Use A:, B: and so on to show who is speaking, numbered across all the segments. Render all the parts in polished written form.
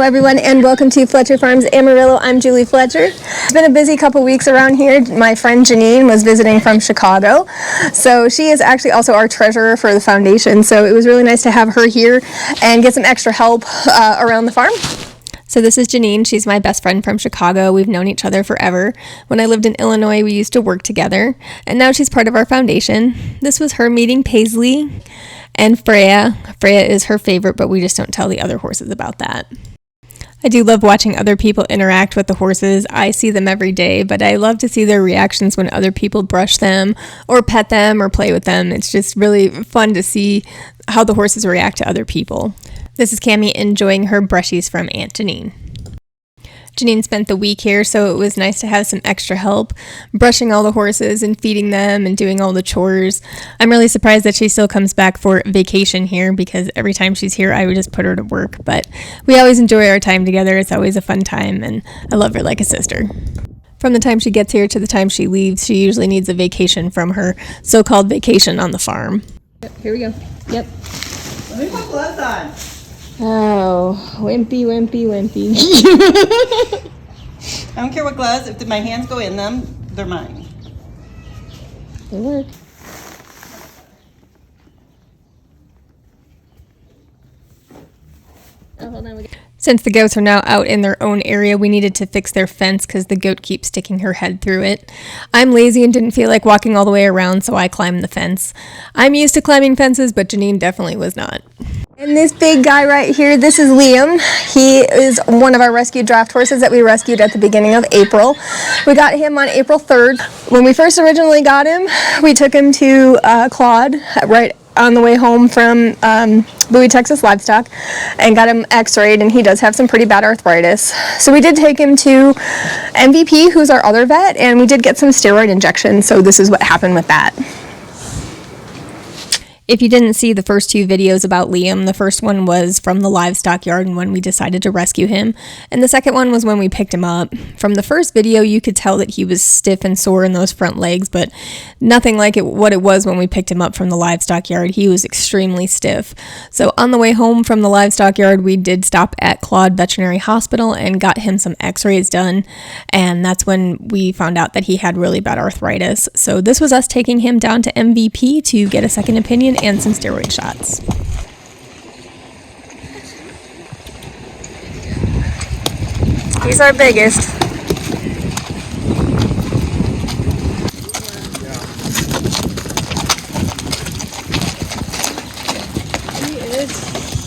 A: everyone, and welcome to Fletcher Farms Amarillo. I'm Julie Fletcher. It's been a busy couple weeks around here. My friend Janine was visiting from Chicago, so she is actually also our treasurer for the foundation, so it was really nice to have her here and get some extra help around the farm. So this is Janine. She's my best friend from Chicago. We've known each other forever. When I lived in Illinois, we used to work together, and now she's part of our foundation. This was her meeting Paisley and Freya. Freya is her favorite, but we just don't tell the other horses about that. I do love watching other people interact with the horses. I see them every day, but I love to see their reactions when other people brush them or pet them or play with them. It's just really fun to see how the horses react to other people. This is Cami enjoying her brushies from Aunt Janine. Janine spent the week here, so it was nice to have some extra help brushing all the horses and feeding them and doing all the chores. I'm really surprised that she still comes back for vacation here, because every time she's here I would just put her to work, but we always enjoy our time together. It's always a fun time, and I love her like a sister. From the time she gets here to the time she leaves, she usually needs a vacation from her so-called vacation on the farm. Yep, here we go. Yep.
B: Let me put gloves on.
A: Oh, wimpy.
B: I don't care what gloves. If my hands go in them, they're mine.
A: They work. Oh, hold on. Since the goats are now out in their own area, we needed to fix their fence because the goat keeps sticking her head through it. I'm lazy and didn't feel like walking all the way around, so I climbed the fence. I'm used to climbing fences, but Janine definitely was not. And this big guy right here, this is Liam. He is one of our rescued draft horses that we rescued at the beginning of April. We got him on April 3rd. When we first originally got him, we took him to Claude right on the way home from Bowie, Texas Livestock, and got him x-rayed, and he does have some pretty bad arthritis. So we did take him to MVP, who's our other vet, and we did get some steroid injections, so this is what happened with that. If you didn't see the first two videos about Liam, the first one was from the livestock yard and when we decided to rescue him, and the second one was when we picked him up. From the first video, you could tell that he was stiff and sore in those front legs, but nothing like what it was when we picked him up from the livestock yard. He was extremely stiff. So on the way home from the livestock yard, we did stop at Claude Veterinary Hospital and got him some x-rays done, and that's when we found out that he had really bad arthritis. So this was us taking him down to MVP to get a second opinion and some steroid shots. He's our biggest. He is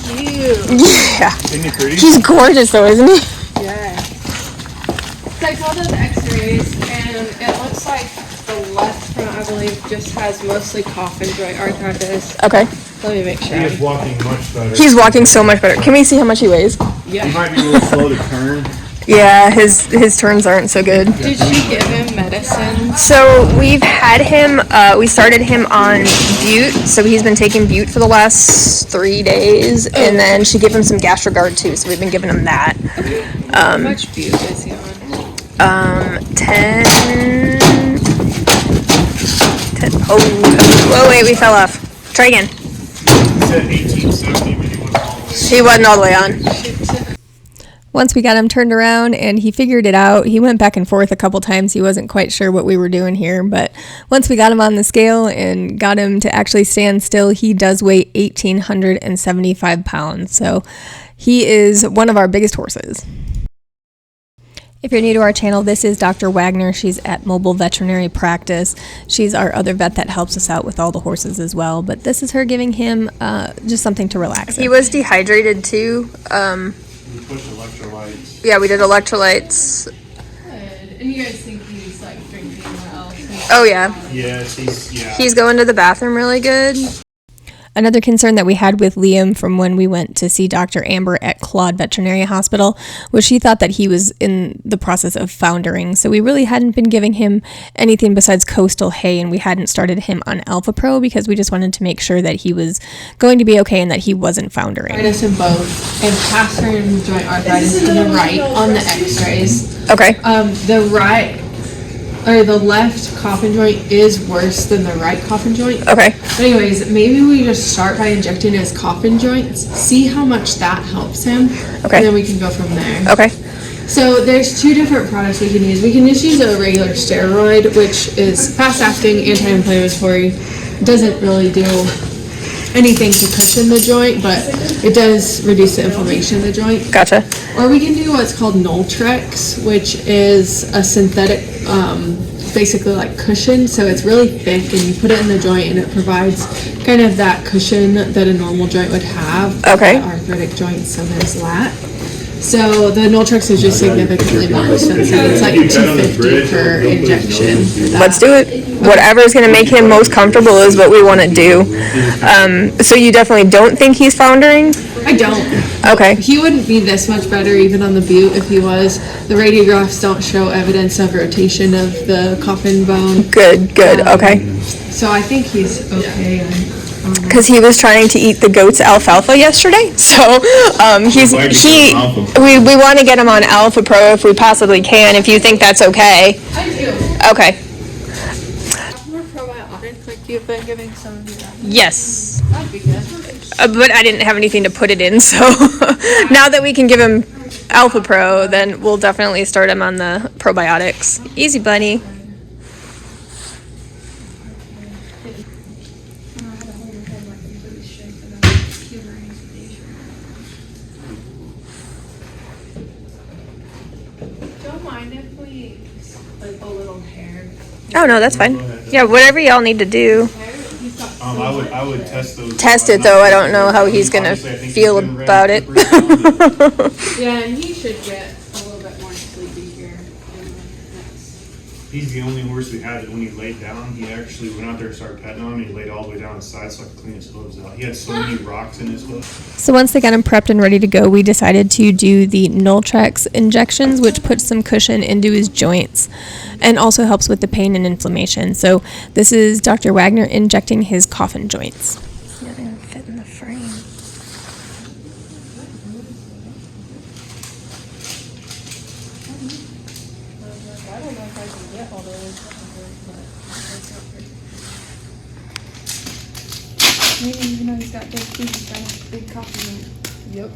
A: cute. Yeah.
C: Isn't he pretty?
A: He's gorgeous though, isn't he?
D: Yeah. So I saw those x-rays, and it looks like the left front, I believe, just has mostly cough and joint arthritis.
A: Okay.
D: Let me make sure.
C: He is walking much better.
A: He's walking so much better. Can we see how much he weighs?
D: Yeah.
C: He might be a little slow to turn.
A: Yeah, his turns aren't so good.
D: Did she give him medicine?
A: So we've had him, we started him on Bute, so he's been taking Bute for the last 3 days, and then she gave him some Gastrogard too, so we've been giving him that.
D: How much Bute is he on?
A: 10, oh, wait, we fell off. Try again.
C: He said 1870, but he wasn't all the way.
A: He wasn't all the way on. Once we got him turned around and he figured it out, he went back and forth a couple times. He wasn't quite sure what we were doing here, but once we got him on the scale and got him to actually stand still, he does weigh 1,875 pounds. So he is one of our biggest horses. If you're new to our channel, this is Dr. Waggoner. She's at Mobile Veterinary Practice. She's our other vet that helps us out with all the horses as well, but this is her giving him just something to relax in. He was dehydrated too.
C: We pushed electrolytes.
A: Yeah, we did electrolytes.
D: Good. And you guys think he's like drinking well?
A: Oh yeah.
C: Yes,
A: He's going to the bathroom really good. Another concern that we had with Liam from when we went to see Dr. Amber at Claude Veterinary Hospital was she thought that he was in the process of foundering. So we really hadn't been giving him anything besides coastal hay, and we hadn't started him on Alpha Pro because we just wanted to make sure that he was going to be okay and that he wasn't foundering.
D: Arthritis in both, and pastoral joint arthritis in the right on the x-rays.
A: Okay.
D: The right or the left coffin joint is worse than the right coffin joint.
A: Okay.
D: But anyways, maybe we just start by injecting his coffin joints, see how much that helps him,
A: Okay.
D: and then we can go from there.
A: Okay.
D: So there's two different products we can use. We can just use a regular steroid, which is fast-acting, anti-inflammatory. It doesn't really do anything to cushion the joint, but it does reduce the inflammation in the joint.
A: Gotcha.
D: Or we can do what's called Noltrex, which is a synthetic, basically like cushion. So it's really thick, and you put it in the joint, and it provides kind of that cushion that a normal joint would have.
A: Okay.
D: Arthritic joints, so there's that. So the Noltrex is just significantly more expensive. It's like $250 per injection. for that.
A: Let's do it. Whatever is going to make him most comfortable is what we want to do. So you definitely don't think he's foundering?
D: I don't.
A: Okay.
D: He wouldn't be this much better even on the butte if he was. The radiographs don't show evidence of rotation of the coffin bone.
A: Good. Okay.
D: So I think he's okay.
A: Because he was trying to eat the goat's alfalfa yesterday, so we want to get him on Alpha Pro if we possibly can. If you think that's okay.
D: I do.
A: Okay.
D: More probiotic, like you've been giving some of you.
A: Yes.
D: That'd be good.
A: But I didn't have anything to put it in, so now that we can give him Alpha Pro, then we'll definitely start him on the probiotics. Easy, bunny.
D: Don't mind if we like a little hair.
A: Oh no, that's fine. Yeah, whatever y'all need to do.
C: I would test those.
A: Test it though. I don't know how he's gonna
C: Honestly, I think
A: feel
C: he's been
A: about
C: ready
A: it.
C: for
D: Yeah, and he should get a little bit more sleepy here.
C: He's the only horse we had that when he laid down, he actually went out there and started petting on him, and he laid all the way down his side so I could clean his hooves out. He had so many rocks in his hooves.
A: So once they got him prepped and ready to go, we decided to do the Noltrex injections, which puts some cushion into his joints and also helps with the pain and inflammation. So this is Dr. Waggoner injecting his coffin joints. Yeah, they're gonna fit in the frame.
D: I don't know if I can get all those. Maybe even though he's got big feet, he's got a big coffin. Yep.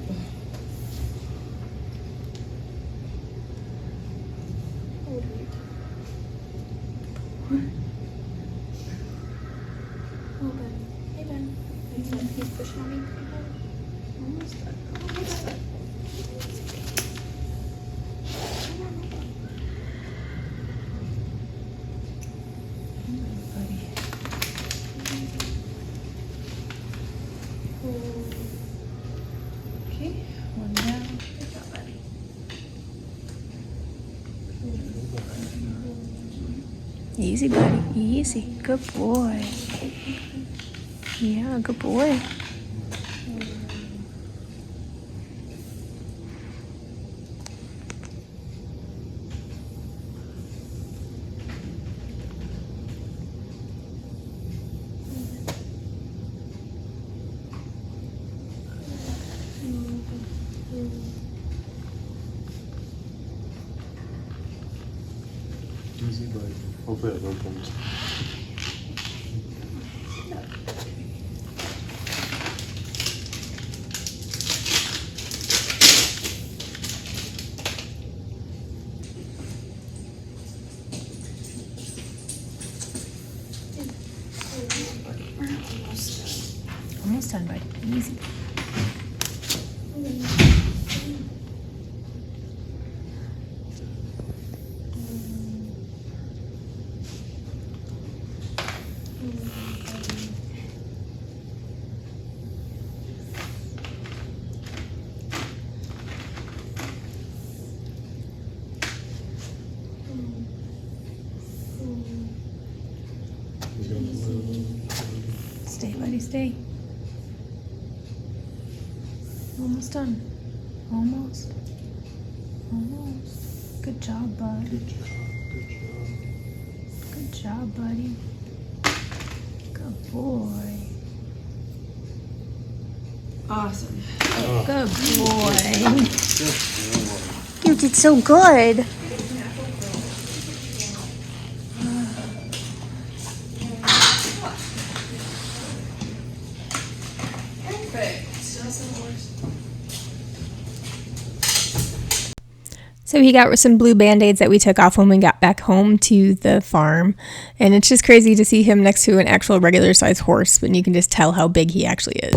D: Okay, one down. Good job, buddy.
A: Easy, buddy. Easy. Good boy. Yeah, good boy.
C: Easy, buddy. Hopefully that opens.
A: Almost done, buddy. Easy. Stay, buddy, stay. Almost done. Almost. Almost. Good job, bud.
C: Good job.
A: Good job, buddy. Good boy.
D: Awesome.
A: Good boy. You did so good. So he got some blue Band-Aids that we took off when we got back home to the farm. And it's just crazy to see him next to an actual regular size horse, but you can just tell how big he actually is.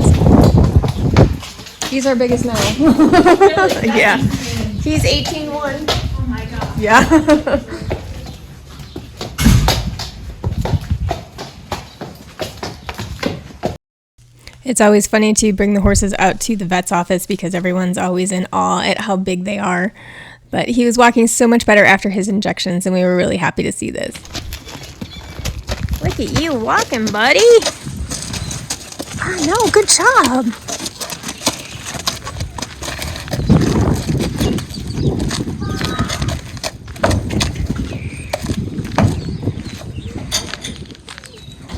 A: He's our biggest now. Really? Yeah. He's 18-1.
D: Oh my god.
A: Yeah. It's always funny to bring the horses out to the vet's office because everyone's always in awe at how big they are. But he was walking so much better after his injections, and we were really happy to see this. Look at you walking, buddy. I know, good job.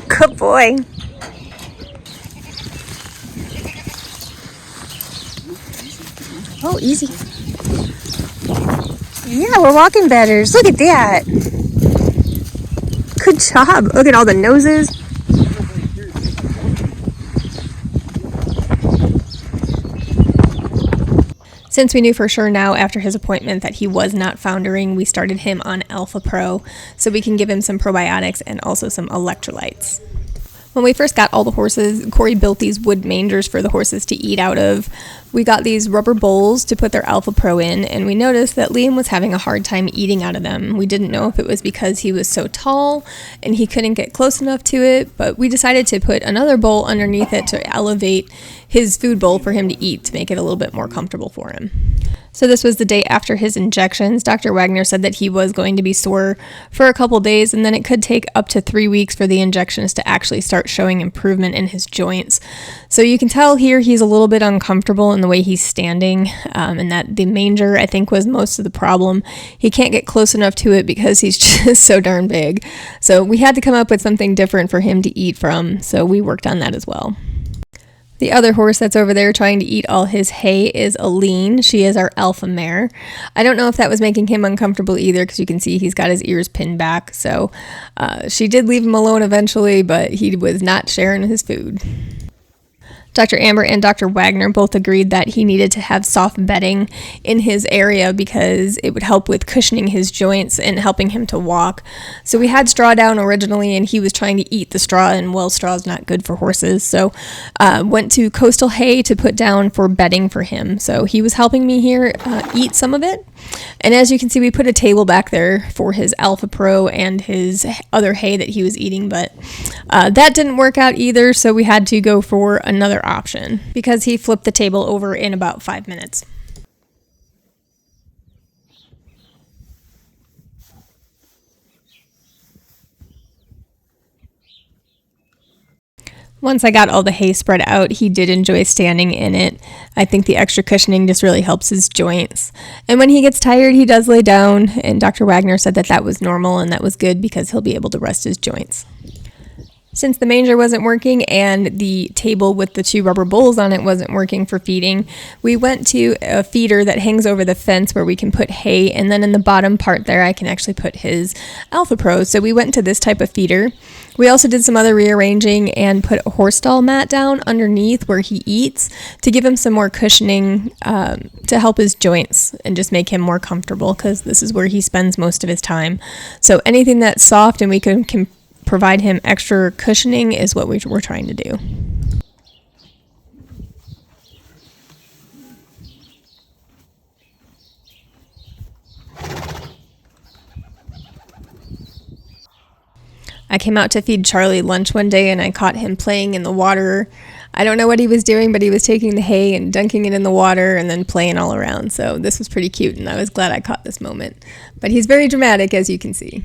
A: Good boy. Oh, easy. Yeah, we're walking better. Look at that. Good job. Look at all the noses. Since we knew for sure now after his appointment that he was not foundering, we started him on Alpha Pro so we can give him some probiotics and also some electrolytes. When we first got all the horses, Corey built these wood mangers for the horses to eat out of. We got these rubber bowls to put their Alpha Pro in, and we noticed that Liam was having a hard time eating out of them. We didn't know if it was because he was so tall and he couldn't get close enough to it, but we decided to put another bowl underneath it to elevate his food bowl for him to eat to make it a little bit more comfortable for him. So this was the day after his injections. Dr. Waggoner said that he was going to be sore for a couple days, and then it could take up to 3 weeks for the injections to actually start showing improvement in his joints. So you can tell here he's a little bit uncomfortable in the way he's standing, and that the manger, I think, was most of the problem. He can't get close enough to it because he's just so darn big. So we had to come up with something different for him to eat from, so we worked on that as well. The other horse that's over there trying to eat all his hay is Aline. She is our alpha mare. I don't know if that was making him uncomfortable either because you can see he's got his ears pinned back. So she did leave him alone eventually, but he was not sharing his food. Dr. Amber and Dr. Waggoner both agreed that he needed to have soft bedding in his area because it would help with cushioning his joints and helping him to walk. So we had straw down originally, and he was trying to eat the straw, and well, straw is not good for horses. So went to coastal hay to put down for bedding for him. So he was helping me here eat some of it. And as you can see, we put a table back there for his Alpha Pro and his other hay that he was eating, but that didn't work out either, so we had to go for another option because he flipped the table over in about 5 minutes. Once I got all the hay spread out, he did enjoy standing in it. I think the extra cushioning just really helps his joints. And when he gets tired, he does lay down, and Dr. Waggoner said that that was normal and that was good because he'll be able to rest his joints. Since the manger wasn't working and the table with the 2 rubber bowls on it wasn't working for feeding, we went to a feeder that hangs over the fence where we can put hay, and then in the bottom part there I can actually put his Alpha Pro. So we went to this type of feeder. We also did some other rearranging and put a horse stall mat down underneath where he eats to give him some more cushioning to help his joints and just make him more comfortable because this is where he spends most of his time. So anything that's soft and we can provide him extra cushioning is what we're trying to do. I came out to feed Charlie lunch one day and I caught him playing in the water. I don't know what he was doing, but he was taking the hay and dunking it in the water and then playing all around. So this was pretty cute and I was glad I caught this moment. But he's very dramatic, as you can see.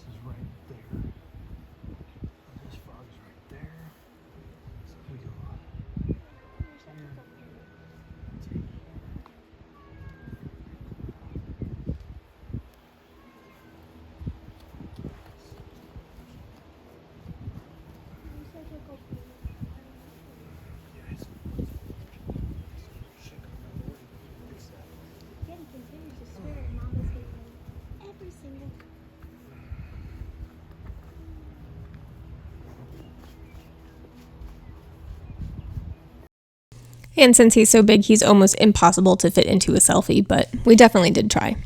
E: is right there. This frog's right there. So we go here.
F: Daddy continues to swear and Mama's hating every single time.
A: And since he's so big, he's almost impossible to fit into a selfie, but we definitely did try.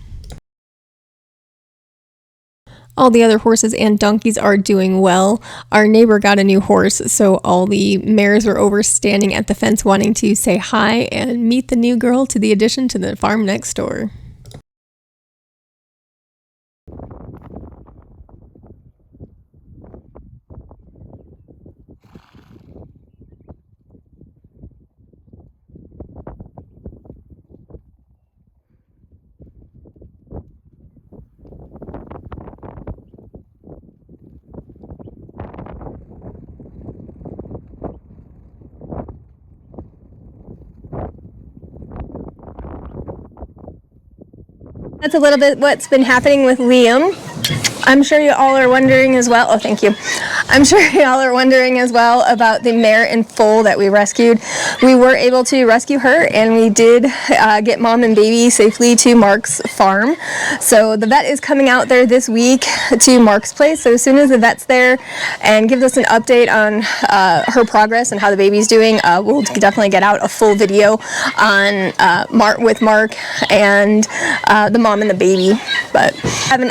A: All the other horses and donkeys are doing well. Our neighbor got a new horse, so all the mares were over standing at the fence wanting to say hi and meet the new girl to the addition to the farm next door. That's a little bit what's been happening with Liam. I'm sure you all are wondering as well. Oh, thank you. I'm sure you all are wondering as well about the mare in foal that we rescued. We were able to rescue her, and we did get mom and baby safely to Mark's farm. So the vet is coming out there this week to Mark's place. So as soon as the vet's there and gives us an update on her progress and how the baby's doing, we'll definitely get out a full video on with Mark and the mom and the baby. But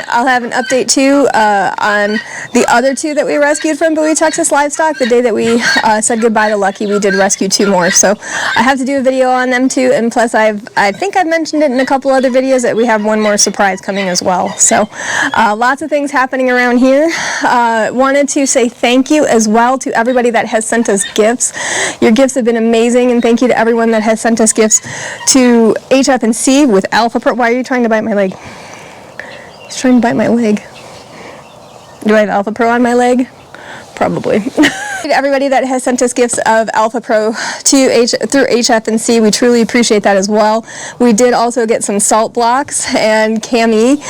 A: I'll have an update too on the other two that we rescued from Bowie, Texas livestock. The day that we said goodbye to Lucky, we did rescue two more. So I have to do a video on them too. And plus, I think I've mentioned it in a couple other videos that we have one more surprise coming as well. So lots of things happening around here. Wanted to say thank you as well to everybody that has sent us gifts. Your gifts have been amazing, and thank you to everyone that has sent us gifts to HF&C with Alpha Pro. Why are you trying to bite my leg? He's trying to bite my leg. Do I have Alpha Pro on my leg? Probably. To everybody that has sent us gifts of Alpha Pro through HF&C, we truly appreciate that as well. We did also get some salt blocks, and Cami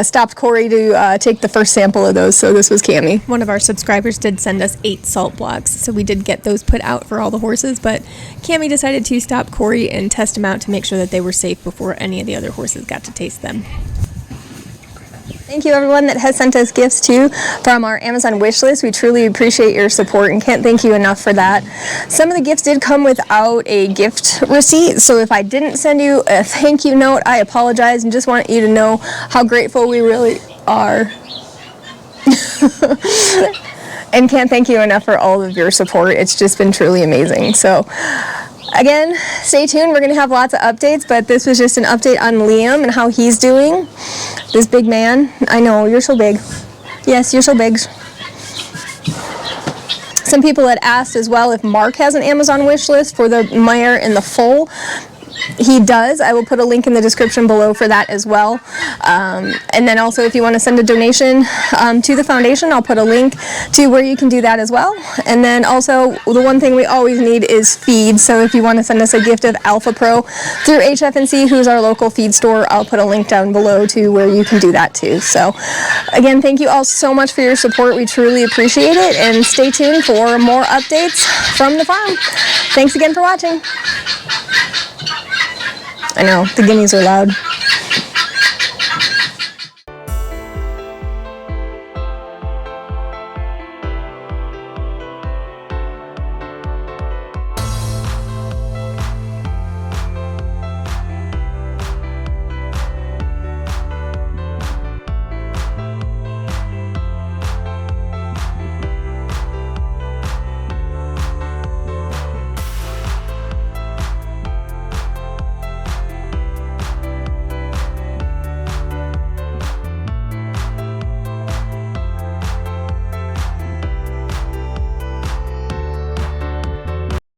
A: stopped Corey to take the first sample of those, so this was Cami. One of our subscribers did send us 8 salt blocks, so we did get those put out for all the horses, but Cami decided to stop Corey and test them out to make sure that they were safe before any of the other horses got to taste them. Thank you everyone that has sent us gifts too from our Amazon wish list. We truly appreciate your support and can't thank you enough for that. Some of the gifts did come without a gift receipt, so if I didn't send you a thank you note, I apologize and just want you to know how grateful we really are. And can't thank you enough for all of your support. It's just been truly amazing. So again, stay tuned. We're going to have lots of updates, but this was just an update on Liam and how he's doing. This big man. I know, you're so big. Yes, you're so big. Some people had asked as well if Mark has an Amazon wish list for the mare and the foal. He does. I will put a link in the description below for that as well. And then also if you want to send a donation to the foundation, I'll put a link to where you can do that as well. And then also the one thing we always need is feed. So if you want to send us a gift of Alpha Pro through HF&C, who's our local feed store, I'll put a link down below to where you can do that too. So again, thank you all so much for your support. We truly appreciate it, and stay tuned for more updates from the farm. Thanks again for watching. I know, the guineas are loud.